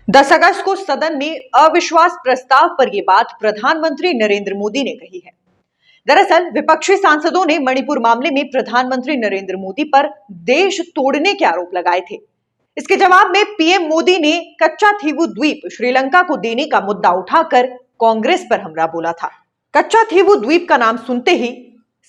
10 अगस्त को सदन में अविश्वास प्रस्ताव पर यह बात प्रधानमंत्री नरेंद्र मोदी ने कही है। दरअसल विपक्षी सांसदों ने मणिपुर मामले में प्रधानमंत्री नरेंद्र मोदी पर देश तोड़ने के आरोप लगाए थे। इसके जवाब में पीएम मोदी ने कच्चा थीवू द्वीप श्रीलंका को देने का मुद्दा उठाकर कांग्रेस पर हमला बोला था। कच्चा थीवू द्वीप का नाम सुनते ही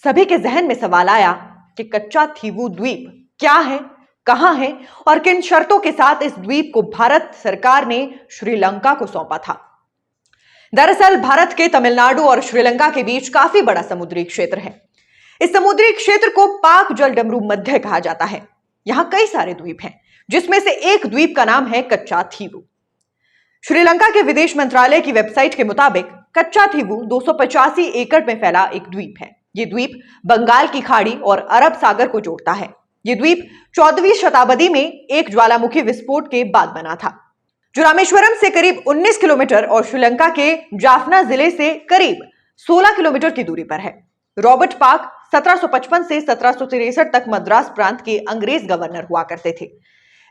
सभी के जहन में सवाल आया कि कच्चा थीवू द्वीप क्या है, कहां है और किन शर्तों के साथ इस द्वीप को भारत सरकार ने श्रीलंका को सौंपा था। दरअसल भारत के तमिलनाडु और श्रीलंका के बीच काफी बड़ा समुद्री क्षेत्र है। इस समुद्री क्षेत्र को पाक जलडमरू मध्य कहा जाता है। यहां कई सारे द्वीप हैं, जिसमें से एक द्वीप का नाम है कच्चा थीवू। श्रीलंका के विदेश मंत्रालय की वेबसाइट के मुताबिक कच्चा थीवू 285 एकड़ में फैला एक द्वीप है। यह द्वीप बंगाल की खाड़ी और अरब सागर को जोड़ता है। यह द्वीप 14वीं शताब्दी में एक ज्वालामुखी विस्फोट के बाद बना था, जो रामेश्वरम से करीब 19 किलोमीटर और श्रीलंका के जाफना जिले से करीब 16 किलोमीटर की दूरी पर है। रॉबर्ट पार्क 1755 से 1763 तक मद्रास प्रांत के अंग्रेज गवर्नर हुआ करते थे।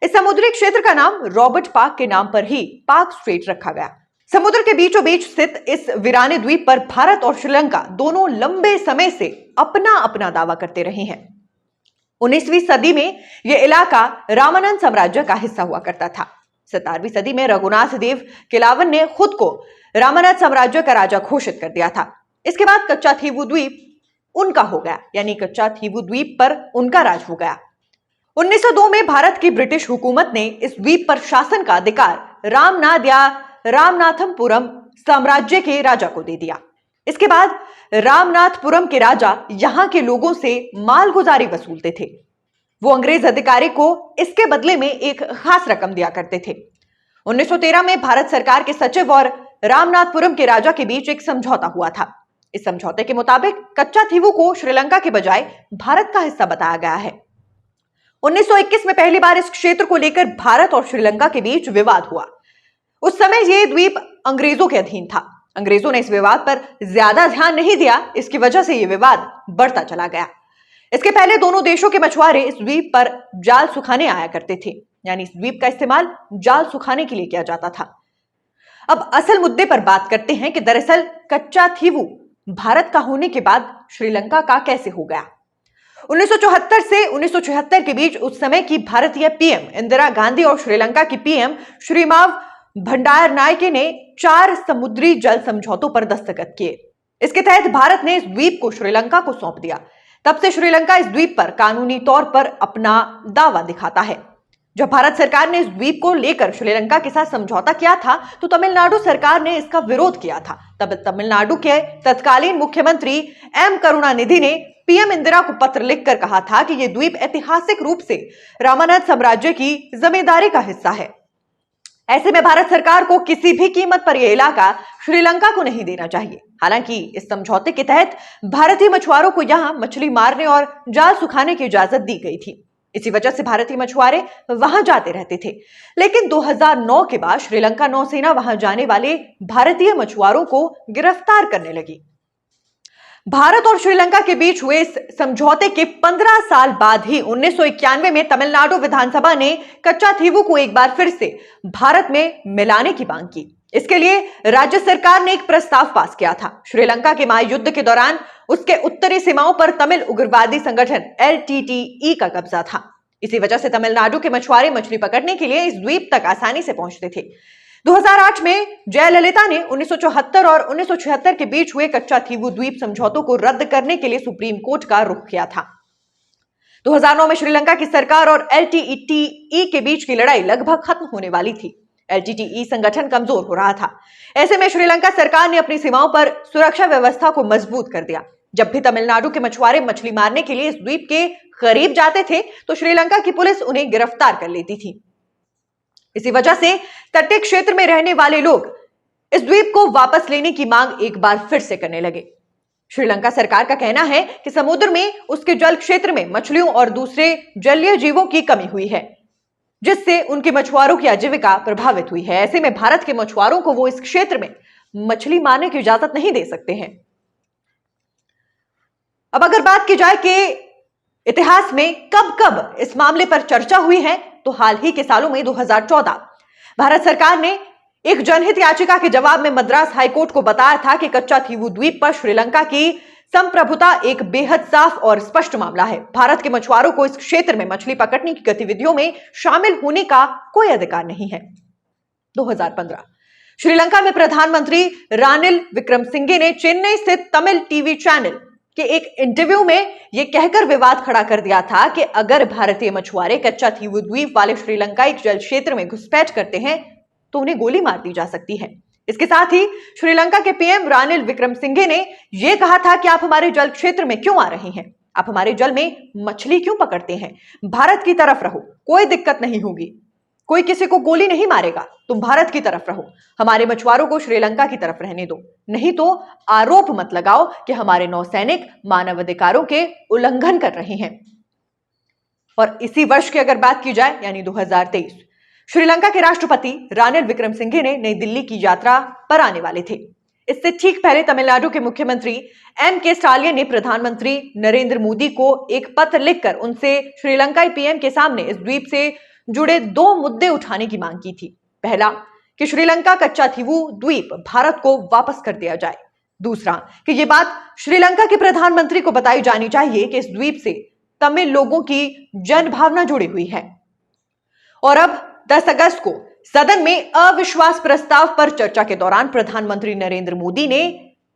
इस समुद्री क्षेत्र का नाम रॉबर्ट पार्क के नाम पर ही पार्क स्ट्रेट रखा गया। समुद्र के बीचों बीच स्थित इस वीराने द्वीप पर भारत और श्रीलंका दोनों लंबे समय से अपना अपना दावा करते रहे हैं। 19वीं सदी में यह इलाका रामानंद साम्राज्य का हिस्सा हुआ करता था। 17वीं सदी में रघुनाथ देव केलावन ने खुद को रामानंद साम्राज्य का राजा घोषित कर दिया था। इसके बाद कच्चा थीवू द्वीप उनका हो गया, यानी कच्चा थीवू द्वीप पर उनका राज हो गया। 1902 में भारत की ब्रिटिश हुकूमत ने इस द्वीप पर शासन का अधिकार रामनाथ या रामनाथपुरम साम्राज्य के राजा को दे दिया। इसके बाद रामनाथपुरम के राजा यहां के लोगों से मालगुजारी वसूलते थे। वो अंग्रेज अधिकारी को इसके बदले में एक खास रकम दिया करते थे। 1913 में भारत सरकार के सचिव और रामनाथपुरम के राजा के बीच एक समझौता हुआ था। इस समझौते के मुताबिक कच्चा थीवू को श्रीलंका के बजाय भारत का हिस्सा बताया गया है। 1921 में पहली बार इस क्षेत्र को लेकर भारत और श्रीलंका के बीच विवाद हुआ। उस समय यह द्वीप अंग्रेजों के अधीन था। अंग्रेजों ने इस विवाद पर ज्यादा ध्यान नहीं दिया। इसकी वजह से यह विवाद बढ़ता चला गया। इसके पहले दोनों देशों के मछुआरे इस द्वीप पर जाल सुखाने आया करते थे, यानी इस द्वीप का इस्तेमाल जाल सुखाने के लिए किया जाता था। अब असल मुद्दे पर बात करते हैं कि दरअसल कच्चा थीवू भारत का होने के बाद श्रीलंका का कैसे हो गया। 1974 से 1976 के बीच उस समय की भारतीय पीएम इंदिरा गांधी और श्रीलंका की पीएम श्रीमाव भंडारनायके ने 4 समुद्री जल समझौतों पर दस्तखत किए। इसके तहत भारत ने इस द्वीप को श्रीलंका को सौंप दिया। तब से श्रीलंका इस द्वीप पर कानूनी तौर पर अपना दावा दिखाता है। जब भारत सरकार ने इस द्वीप को लेकर श्रीलंका के साथ समझौता किया था, तो तमिलनाडु सरकार ने इसका विरोध किया था। तब तमिलनाडु के तत्कालीन मुख्यमंत्री एम करुणानिधि ने पीएम इंदिरा को पत्र लिखकर कहा था कि यह द्वीप ऐतिहासिक रूप से रामानंद साम्राज्य की जिम्मेदारी का हिस्सा है। ऐसे में भारत सरकार को किसी भी कीमत पर यह इलाका श्रीलंका को नहीं देना चाहिए। हालांकि इस समझौते के तहत भारतीय मछुआरों को यहां मछली मारने और जाल सुखाने की इजाजत दी गई थी। इसी वजह से भारतीय मछुआरे वहां जाते रहते थे। लेकिन 2009 के बाद श्रीलंका नौसेना वहां जाने वाले भारतीय मछुआरों को गिरफ्तार करने लगी। भारत और श्रीलंका के बीच हुए इस समझौते के 15 साल बाद ही 1991 में तमिलनाडु विधानसभा ने कच्चा थीवू को एक बार फिर से भारत में मिलाने की मांग की। इसके लिए राज्य सरकार ने एक प्रस्ताव पास किया था। श्रीलंका के महायुद्ध के दौरान उसके उत्तरी सीमाओं पर तमिल उग्रवादी संगठन LTTE का कब्जा था। इसी वजह से तमिलनाडु के मछुआरे मछली पकड़ने के लिए इस द्वीप तक आसानी से पहुंचते थे। 2008 में जयललिता ने 1974 और 1976 के बीच हुए कच्चा थीवू द्वीप समझौतों को रद्द करने के लिए सुप्रीम कोर्ट का रुख किया था। 2009 में श्रीलंका की सरकार और LTTE के बीच की लड़ाई लगभग खत्म होने वाली थी। LTTE संगठन कमजोर हो रहा था। ऐसे में श्रीलंका सरकार ने अपनी सीमाओं पर सुरक्षा व्यवस्था को मजबूत कर दिया। जब भी तमिलनाडु के मछुआरे मछली मारने के लिए इस द्वीप के करीब जाते थे, तो श्रीलंका की पुलिस उन्हें गिरफ्तार कर लेती थी। इसी वजह से तटीय क्षेत्र में रहने वाले लोग इस द्वीप को वापस लेने की मांग एक बार फिर से करने लगे। श्रीलंका सरकार का कहना है कि समुद्र में उसके जल क्षेत्र में मछलियों और दूसरे जलीय जीवों की कमी हुई है, जिससे उनके मछुआरों की आजीविका प्रभावित हुई है। ऐसे में भारत के मछुआरों को वो इस क्षेत्र में मछली मारने की इजाजत नहीं दे सकते हैं। अब अगर बात की जाए कि इतिहास में कब कब इस मामले पर चर्चा हुई है, तो हाल ही के सालों में 2014 भारत सरकार ने एक जनहित याचिका के जवाब में मद्रास हाईकोर्ट को बताया था कि कच्चा थीवू द्वीप पर श्रीलंका की संप्रभुता एक बेहद साफ और स्पष्ट मामला है। भारत के मछुआरों को इस क्षेत्र में मछली पकड़ने की गतिविधियों में शामिल होने का कोई अधिकार नहीं है। 2015 श्रीलंका में प्रधानमंत्री रानिल विक्रमसिंघे ने चेन्नई स्थित तमिल टीवी चैनल के एक इंटरव्यू में यह कहकर विवाद खड़ा कर दिया था कि अगर भारतीय मछुआरे कच्चा थीवू द्वीप वाले श्रीलंकाई जल क्षेत्र में घुसपैठ करते हैं तो उन्हें गोली मार दी जा सकती है। इसके साथ ही श्रीलंका के पीएम रानिल विक्रमसिंघे ने यह कहा था कि आप हमारे जल क्षेत्र में क्यों आ रहे हैं, आप हमारे जल में मछली क्यों पकड़ते हैं, भारत की तरफ रहो, कोई दिक्कत नहीं होगी, कोई किसी को गोली नहीं मारेगा, तुम भारत की तरफ रहो, हमारे मछुआरों को श्रीलंका की तरफ रहने दो, नहीं तो आरोप मत लगाओ कि हमारे नौसैनिक मानवाधिकारों के उल्लंघन कर रहे हैं। और इसी वर्ष की अगर बात की जाए यानी 2023, श्रीलंका के राष्ट्रपति रानिल विक्रमसिंघे ने नई दिल्ली की यात्रा पर आने वाले थे। इससे ठीक पहले तमिलनाडु के मुख्यमंत्री M.K. स्टालिन ने प्रधानमंत्री नरेंद्र मोदी को एक पत्र लिखकर उनसे श्रीलंकाई पीएम के सामने इस द्वीप से जुड़े 2 मुद्दे उठाने की मांग की थी। पहला कि श्रीलंका कच्चा थीवू द्वीप भारत को वापस कर दिया जाए। दूसरा कि यह बात श्रीलंका के प्रधानमंत्री को बताई जानी चाहिए कि इस द्वीप से तमिल लोगों की जनभावना जुड़ी हुई है। और अब 10 अगस्त को सदन में अविश्वास प्रस्ताव पर चर्चा के दौरान प्रधानमंत्री नरेंद्र मोदी ने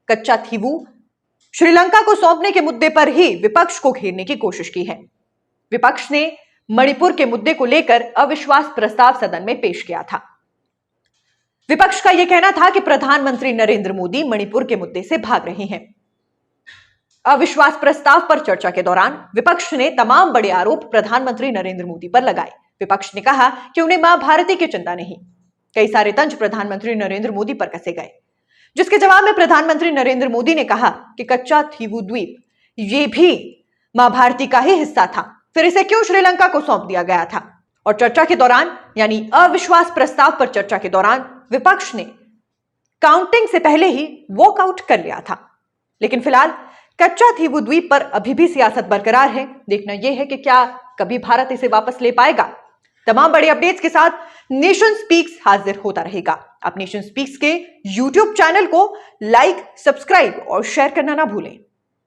कच्चा थीवू श्रीलंका को सौंपने के मुद्दे पर ही विपक्ष को घेरने की कोशिश की है। विपक्ष ने मणिपुर के मुद्दे को लेकर अविश्वास प्रस्ताव सदन में पेश किया था। विपक्ष का यह कहना था कि प्रधानमंत्री नरेंद्र मोदी मणिपुर के मुद्दे से भाग रहे हैं। अविश्वास प्रस्ताव पर चर्चा के दौरान विपक्ष ने तमाम बड़े आरोप प्रधानमंत्री नरेंद्र मोदी पर लगाए। विपक्ष ने कहा कि उन्हें मां भारती की चिंता नहीं। कई सारे तंज प्रधानमंत्री नरेंद्र मोदी पर कसे गए, जिसके जवाब में प्रधानमंत्री नरेंद्र मोदी ने कहा कि कच्चा थीवू द्वीप ये भी मां भारती का ही हिस्सा था, फिर इसे क्यों श्रीलंका को सौंप दिया गया था। और चर्चा के दौरान यानी अविश्वास प्रस्ताव पर चर्चा के दौरान विपक्ष ने काउंटिंग से पहले ही वॉकआउट कर लिया था। लेकिन फिलहाल कच्चा थीवू द्वीप पर अभी भी सियासत बरकरार है। देखना यह है कि क्या कभी भारत इसे वापस ले पाएगा। तमाम बड़े अपडेट्स के साथ नेशन स्पीक्स हाजिर होता रहेगा। आप नेशन स्पीक्स के YouTube चैनल को लाइक, सब्सक्राइब और शेयर करना ना भूलें।